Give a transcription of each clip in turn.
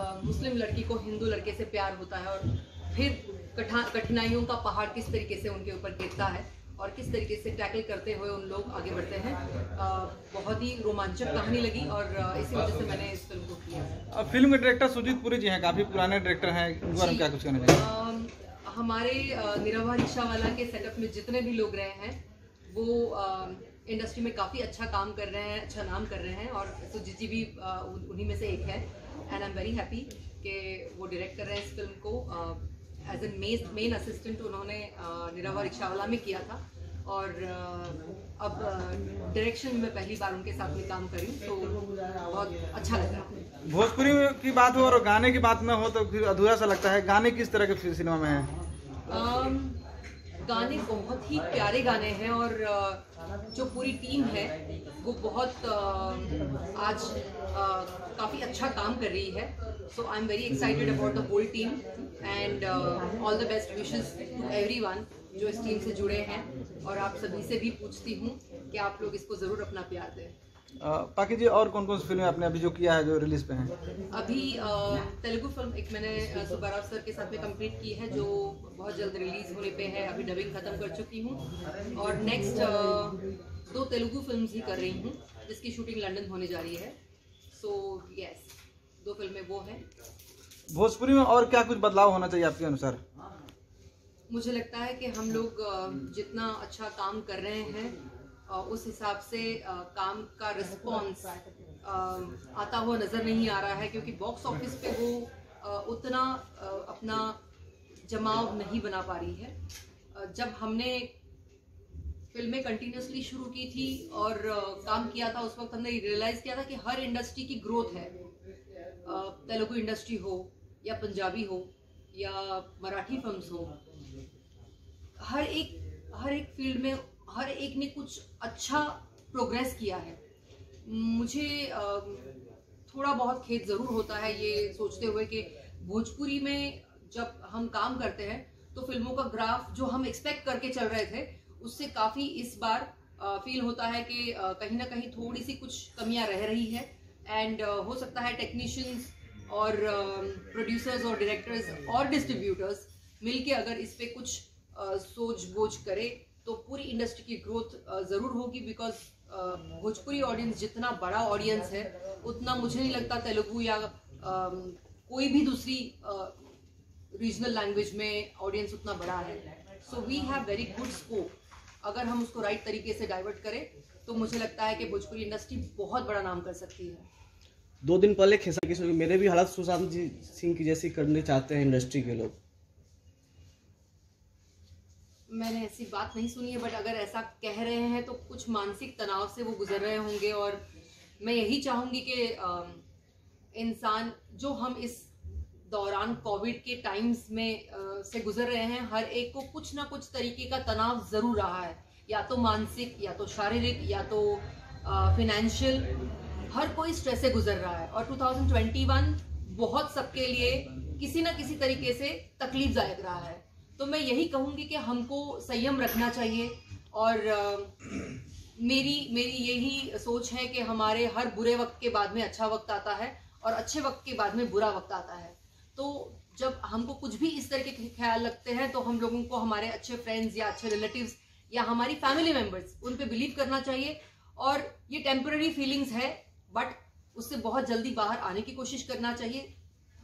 मुस्लिम लड़की को हिंदू लड़के से प्यार होता है और फिर कठिनाइयों का पहाड़ किस तरीके से उनके ऊपर गिरता है और किस तरीके से टैकल करते हुए उन लोग आगे बढ़ते हैं। बहुत ही रोमांचक कहानी लगी और इसी वजह से मैंने इस फिल्म को किया। फिल्म के डायरेक्टर सुजीत पुरी जी हैं, काफ़ी पुराने डायरेक्टर हैं, इस बारे में क्या कुछ कहना चाहिए? हमारे निरवा रिक्शावाला के सेटअप में जितने भी लोग रहे हैं वो इंडस्ट्री में काफ़ी अच्छा काम कर रहे हैं, अच्छा नाम कर रहे हैं और सुजीत जी भी उन्हीं में से एक है। And I am very happy कि वो डायरेक्ट कर रहे हैं इस फिल्म को। एज ए मेन असिस्टेंट उन्होंने निरवा रिक्शावाला में किया था और अब डायरेक्शन में पहली बार उनके साथ में काम करी तो बहुत अच्छा लगा। भोजपुरी की बात हो और गाने की बात न हो तो फिर अधूरा सा लगता है। गाने किस तरह के सिनेमा में है? गाने बहुत ही प्यारे गाने हैं और जो पूरी टीम है वो बहुत आज काफ़ी अच्छा काम कर रही है। So I am very excited about the whole team and all the best wishes to everyone जो इस टीम से जुड़े हैं और आप सभी से भी पूछती हूँ कि आप लोग इसको ज़रूर अपना प्यार दें। पाकी जी, और कौन कौन सी फिल्में आपने अभी जो किया है जो रिलीज पे हैं? अभी तेलुगु फिल्म एक मैंने सुब्बाराव सर के साथ में कंप्लीट की है जो बहुत जल्द रिलीज होने पे है। अभी डबिंग खत्म कर चुकी हूँ और नेक्स्ट 2 तेलुगु फिल्म्स ही कर रही हूँ जिसकी शूटिंग लंदन होने जा रही है। सो यस, 2 फिल्में वो हैं। भोजपुरी में और क्या कुछ बदलाव होना चाहिए आपके अनुसार? मुझे लगता है कि हम लोग जितना अच्छा काम कर रहे हैं उस हिसाब से काम का रिस्पॉन्स आता हुआ नज़र नहीं आ रहा है क्योंकि बॉक्स ऑफिस पे वो उतना अपना जमाव नहीं बना पा रही है। जब हमने फिल्में कंटिन्यूसली शुरू की थी और काम किया था उस वक्त हमने रियलाइज़ किया था कि हर इंडस्ट्री की ग्रोथ है। तेलुगु इंडस्ट्री हो या पंजाबी हो या मराठी फिल्म्स हो, हर एक फील्ड में हर एक ने कुछ अच्छा प्रोग्रेस किया है। मुझे थोड़ा बहुत खेद ज़रूर होता है ये सोचते हुए कि भोजपुरी में जब हम काम करते हैं तो फिल्मों का ग्राफ जो हम एक्सपेक्ट करके चल रहे थे उससे काफ़ी इस बार फील होता है कि कहीं ना कहीं थोड़ी सी कुछ कमियां रह रही है। एंड हो सकता है टेक्नीशियंस और प्रोड्यूसर्स और डायरेक्टर्स और डिस्ट्रीब्यूटर्स मिलके अगर इस पे कुछ सोच बोझ करे तो पूरी इंडस्ट्री की ग्रोथ ज़रूर होगी। बिकॉज भोजपुरी ऑडियंस जितना बड़ा ऑडियंस है उतना मुझे नहीं लगता तेलुगु या कोई भी दूसरी रीजनल लैंग्वेज में ऑडियंस उतना बड़ा है। So we have very good scope. अगर हम उसको राइट तरीके से डाइवर्ट करें तो मुझे लगता है कि भोजपुरी इंडस्ट्री बहुत बड़ा नाम कर सकती है। 2 दिन पहले खेसारी की मेरे भी हालत सुशांत जी सिंह की जैसी करने चाहते हैं इंडस्ट्री के लोग। मैंने ऐसी बात नहीं सुनी है बट अगर ऐसा कह रहे हैं तो कुछ मानसिक तनाव से वो गुजर रहे होंगे और मैं यही चाहूँगी कि इंसान जो हम इस दौरान कोविड के टाइम्स में से गुजर रहे हैं हर एक को कुछ ना कुछ तरीके का तनाव ज़रूर रहा है, या तो मानसिक या तो शारीरिक या तो फिनेंशियल। हर कोई स्ट्रेस से गुजर रहा है और 2021 बहुत सबके लिए किसी ना किसी तरीके से तकलीफदायक रहा है। तो मैं यही कहूँगी कि हमको संयम रखना चाहिए और मेरी यही सोच है कि हमारे हर बुरे वक्त के बाद में अच्छा वक्त आता है और अच्छे वक्त के बाद में बुरा वक्त आता है। तो जब हमको कुछ भी इस तरह के ख्याल लगते हैं तो हम लोगों को हमारे अच्छे फ्रेंड्स या अच्छे रिलेटिव्स या हमारी फैमिली मेम्बर्स उन पे बिलीव करना चाहिए और ये टेम्पररी फीलिंग्स है बट उससे बहुत जल्दी बाहर आने की कोशिश करना चाहिए।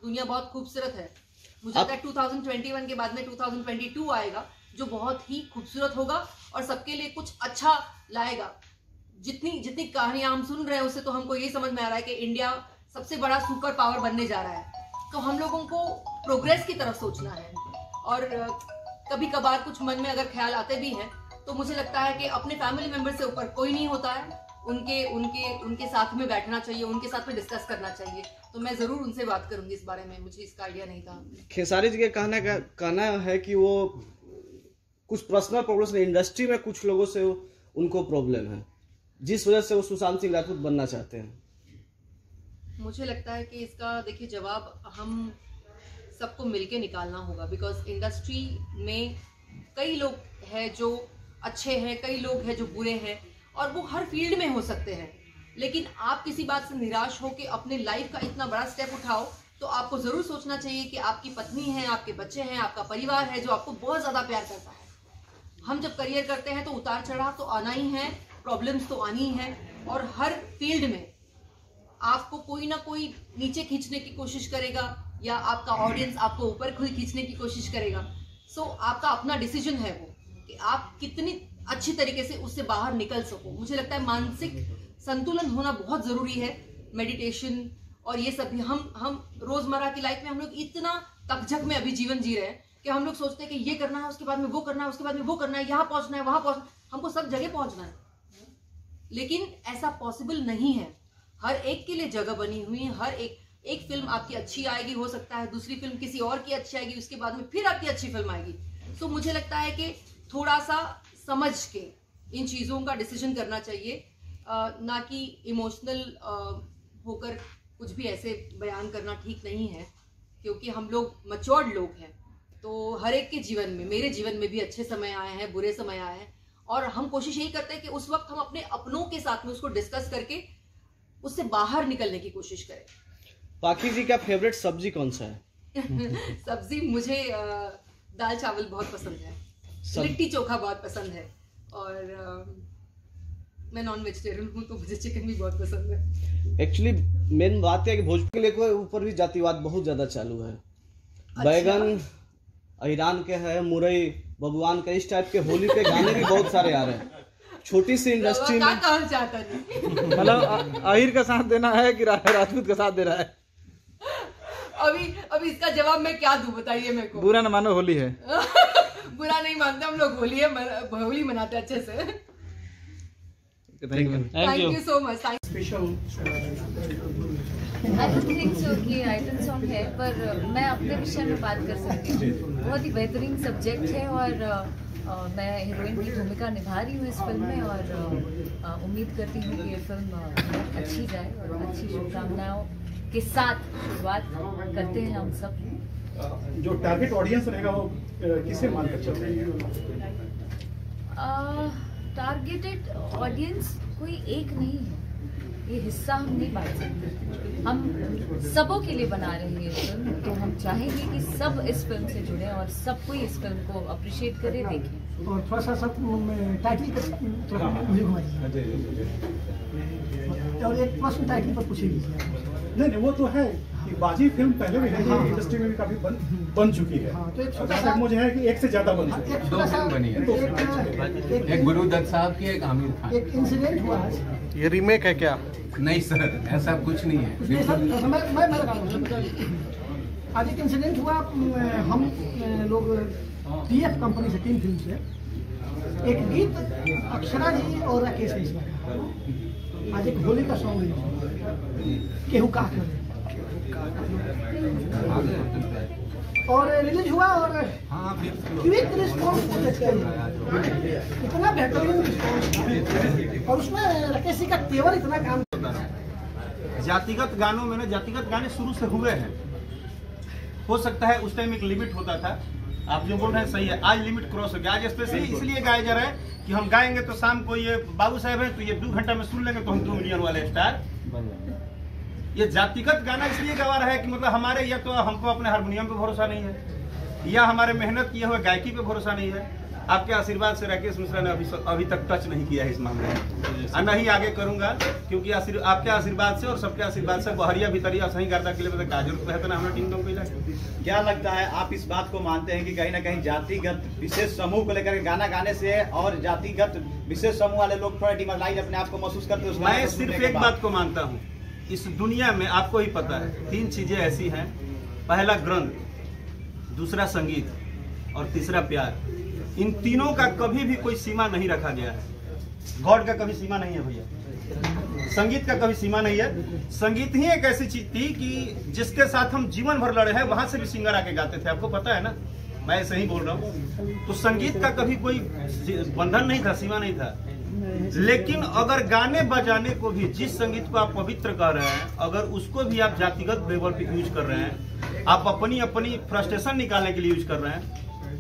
दुनिया बहुत खूबसूरत है। मुझे लगता है 2021 के बाद में 2022 आएगा जो बहुत ही खूबसूरत होगा और सबके लिए कुछ अच्छा लाएगा। जितनी कहानियां हम सुन रहे हैं उससे तो हमको यही समझ में आ रहा है कि इंडिया सबसे बड़ा सुपर पावर बनने जा रहा है। तो हम लोगों को प्रोग्रेस की तरफ सोचना है और कभी कभार कुछ मन में अगर ख्याल आते भी हैं तो मुझे लगता है कि अपने फैमिली मेंबर से ऊपर कोई नहीं होता है। उनके साथ में बैठना चाहिए, उनके साथ में डिस्कस करना चाहिए। तो मैं जरूर उनसे बात करूंगी इस बारे में। मुझे इसका आइडिया नहीं था। खेसारी जी के कहना है कि वो कुछ पर्सनल प्रॉब्लम्स नहीं, इंडस्ट्री में कुछ लोगों से उनको प्रॉब्लम है जिस वजह से वो सुशांत सिंह राजपूत बनना चाहते हैं। मुझे लगता है कि इसका देखिए जवाब हम सबको मिलके निकालना होगा। बिकॉज इंडस्ट्री में कई लोग हैं जो अच्छे हैं, कई लोग हैं जो बुरे हैं और वो हर फील्ड में हो सकते हैं। लेकिन आप किसी बात से निराश हो के अपने लाइफ का इतना बड़ा स्टेप उठाओ तो आपको जरूर सोचना चाहिए कि आपकी पत्नी है, आपके बच्चे हैं, आपका परिवार है जो आपको बहुत ज्यादा प्यार करता है। हम जब करियर करते हैं तो उतार चढ़ाव तो आना ही है, प्रॉब्लम्स तो आनी ही है, और हर फील्ड में आपको कोई ना कोई नीचे खींचने की कोशिश करेगा या आपका ऑडियंस आपको ऊपर खींचने की कोशिश करेगा। सो आपका अपना डिसीजन है वो कि आप कितनी अच्छी तरीके से उससे बाहर निकल सको। मुझे लगता है मानसिक संतुलन होना बहुत जरूरी है। मेडिटेशन और ये सब भी हम रोजमर्रा की लाइफ में हम लोग इतना तकझक में अभी जीवन जी रहे हैं कि हम लोग सोचते हैं कि ये करना है, उसके बाद में वो करना है, उसके बाद में वो करना है, यहाँ पहुंचना है, वहां पहुंचना, हमको सब जगह पहुंचना है, लेकिन ऐसा पॉसिबल नहीं है। हर एक के लिए जगह बनी हुई है। हर एक फिल्म आपकी अच्छी आएगी, हो सकता है दूसरी फिल्म किसी और की अच्छी आएगी, उसके बाद में फिर आपकी अच्छी फिल्म आएगी। सो मुझे लगता है कि थोड़ा सा समझ के इन चीजों का डिसीजन करना चाहिए, ना कि इमोशनल होकर कुछ भी ऐसे बयान करना ठीक नहीं है, क्योंकि हम लोग मैच्योर्ड लोग हैं। तो हर एक के जीवन में, मेरे जीवन में भी अच्छे समय आए हैं, बुरे समय आए हैं, और हम कोशिश यही करते हैं कि उस वक्त हम अपने अपनों के साथ में उसको डिस्कस करके उससे बाहर निकलने की कोशिश करें। पाखी जी का फेवरेट सब्जी कौन सा है? सब्जी मुझे दाल चावल बहुत पसंद है, लिट्टी चोखा बहुत पसंद है, और मैं नॉन वेजिटेरियन हूँ तो मुझे चिकन भी बहुत पसंद है। एक्चुअली मेन बात है कि भोजपुरी के ऊपर भी जातिवाद बहुत ज्यादा चालू है। बैगन ईरान के है, मुरई भगवान का, इस टाइप के होली पे गाने भी बहुत सारे आ रहे हैं। छोटी सी इंडस्ट्री में मतलब आहिर का साथ देना है कि राजपूत का साथ दे रहा है? अभी इसका जवाब मैं क्या दूं, बताइए मेरे को। बुरा न मानो, होली है। बुरा नहीं मानते हम लोग, होली मनाते अच्छे से। Thank you so much. I don't think so कि आइटम सॉन्ग है, पर मैं अपने विषय में बात कर सकती हूँ। बहुत ही बेहतरीन सब्जेक्ट है, और मैं हीरोइन की भूमिका निभा रही हूँ इस फिल्म में, और उम्मीद करती हूँ कि ये फिल्म अच्छी जाए, और अच्छी शुभकामनाओं के साथ शुरुआत करते हैं हम सब। जो टारगेट ऑडियंस रहेगा वो किसे मानकर चल रही है? टारगेटेड ऑडियंस कोई एक नहीं है, ये हिस्सा हम नहीं बांट सकते। हम सबों के लिए बना रहे हैं ये फिल्म, तो हम चाहेंगे कि सब इस फिल्म से जुड़े और सब कोई इस फिल्म को अप्रिशिएट करे, देखें। और थोड़ा सा सब टाइटल और एक प्रश्न टाइटल पर पूछेगी। नहीं वो तो है कि बाजी फिल्म पहले भी है, इंडस्ट्री में भी काफी बन चुकी है। तो एक जैसा मुझे है कि एक से ज्यादा बन चुकी है। दो फिल्म बनी है, एक गुरु दत्त साहब की, एक आमिर खान। एक इंसिडेंट हुआ आज। ये रीमेक है क्या? नहीं सर, ऐसा कुछ नहीं है। मैं लगा आज एक इंसिडेंट हुआ। हम लोग TF कंपनी से, टीम फिल्म से एक गीत अक्षरा जी और राकेश मिश्रा, आज एक होली का सॉन्ग केहू का करे और रिलीज हुआ, और क्विक रिस्पॉन्स इतना बेहतरीन रिस्पॉन्स, और उसमें राकेश जी का तेवर इतना काम। जातिगत गानों में ना, जातिगत गाने शुरू से हुए हैं। हो सकता है उस टाइम एक लिमिट होता था, आप जो बोल रहे हैं सही है, आज लिमिट क्रॉस हो गया। आज स्पेशली इसलिए गाया जा रहा है कि हम गाएंगे तो शाम को ये बाबू साहब है तो ये 2 घंटा में सुन लेंगे तो हम 2 मिलियन वाले स्टार। ये जातिगत गाना इसलिए गवा रहा है कि मतलब हमारे, या तो हमको अपने हारमोनियम पे भरोसा नहीं है, या हमारे मेहनत किए हुए गायकी पे भरोसा नहीं है। आपके आशीर्वाद से राकेश मिश्रा ने अभी तक टच नहीं किया है इस मामले में, और नहीं आगे करूंगा, क्योंकि आपके आशीर्वाद से और सबके आशीर्वाद से बहरिया भितरिया सही करता के लिए मतलब का जरूरत है ना हमारा टीम को। क्या लगता है, आप इस बात को मानते हैं कि कहीं ना कहीं जातिगत विशेष समूह को लेकर गाना गाने से और जातिगत विशेष समूह वाले लोग थोड़ा डिमोरलाइज अपने आप को महसूस करते हैं? मैं सिर्फ एक बात को मानता हूँ, इस दुनिया में आपको ही पता है 3 चीजें ऐसी हैं, पहला ग्रंथ, दूसरा संगीत और तीसरा प्यार। इन तीनों का कभी भी कोई सीमा नहीं रखा गया है। गॉड का कभी सीमा नहीं है भैया, संगीत का कभी सीमा नहीं है। संगीत ही एक ऐसी चीज थी कि जिसके साथ हम जीवन भर लड़े हैं, वहां से भी सिंगर आके गाते थे, आपको पता है ना, मैं ऐसे ही बोल रहा हूँ। तो संगीत का कभी कोई बंधन नहीं था, सीमा नहीं था। लेकिन अगर गाने बजाने को भी, जिस संगीत को आप पवित्र कह रहे हैं, अगर उसको भी आप जातिगत लेवल पे यूज कर रहे हैं, आप अपनी फ्रस्ट्रेशन निकालने के लिए यूज कर रहे हैं,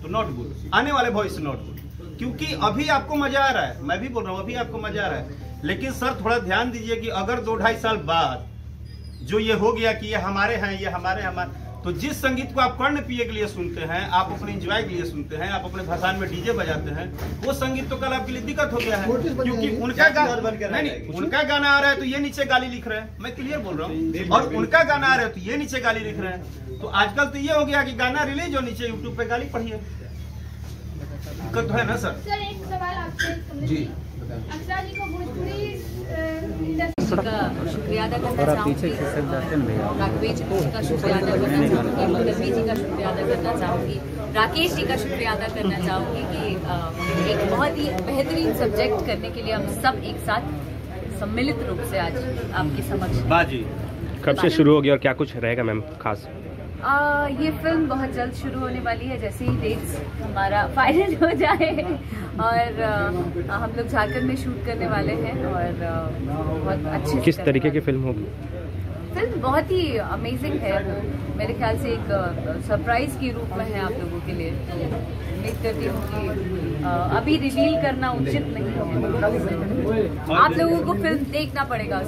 तो नॉट गुड। आने वाले भविष्य नॉट गुड, क्योंकि अभी आपको मजा आ रहा है, मैं भी बोल रहा हूँ अभी आपको मजा आ रहा है, लेकिन सर थोड़ा ध्यान दीजिए कि अगर 2-2.5 साल बाद जो ये हो गया कि ये हमारे हैं, ये हमारे तो जिस संगीत को आप कर्ण पिए के लिए सुनते हैं, आप अपने एंजॉय के लिए सुनते हैं, आप अपने भसान में डीजे बजाते हैं, वो संगीत तो कल आपके लिए दिक्कत हो गया है, क्योंकि उनका गाना आ रहा है तो ये नीचे गाली लिख रहे हैं। मैं क्लियर बोल रहा हूँ। और उनका गाना आ रहा है तो ये नीचे गाली लिख रहे हैं। तो आजकल तो ये हो गया कि गाना रिलीज हो, नीचे यूट्यूब पे गाली पढ़िए। दिक्कत तो है ना सर? सर एक सवाल आपसे जी अक्षरा जी को भोजपुरी का शुक्रिया अदा करना चाहूँगी, राघवेश जी का शुक्रिया अदा करना चाहूँगी, मुदम्मी जी का शुक्रिया अदा करना चाहूँगी, राकेश जी का शुक्रिया अदा करना चाहूँगी कि एक बहुत ही बेहतरीन सब्जेक्ट करने के लिए हम सब एक साथ सम्मिलित रूप से आज आपके समक्ष। बाजी कब से शुरू होगी और क्या कुछ रहेगा मैम खास? ये फिल्म बहुत जल्द शुरू होने वाली है, जैसे ही डेट्स हमारा फाइनल हो जाए। और हम लोग झारखंड में शूट करने वाले हैं और बहुत अच्छे। किस तरीके की फिल्म होगी? फिल्म बहुत ही अमेजिंग है, मेरे ख्याल से एक सरप्राइज के रूप में है आप लोगों के लिए। उम्मीद करती हूँ कि अभी रिवील करना उचित नहीं है, आप लोगों को फिल्म देखना पड़ेगा।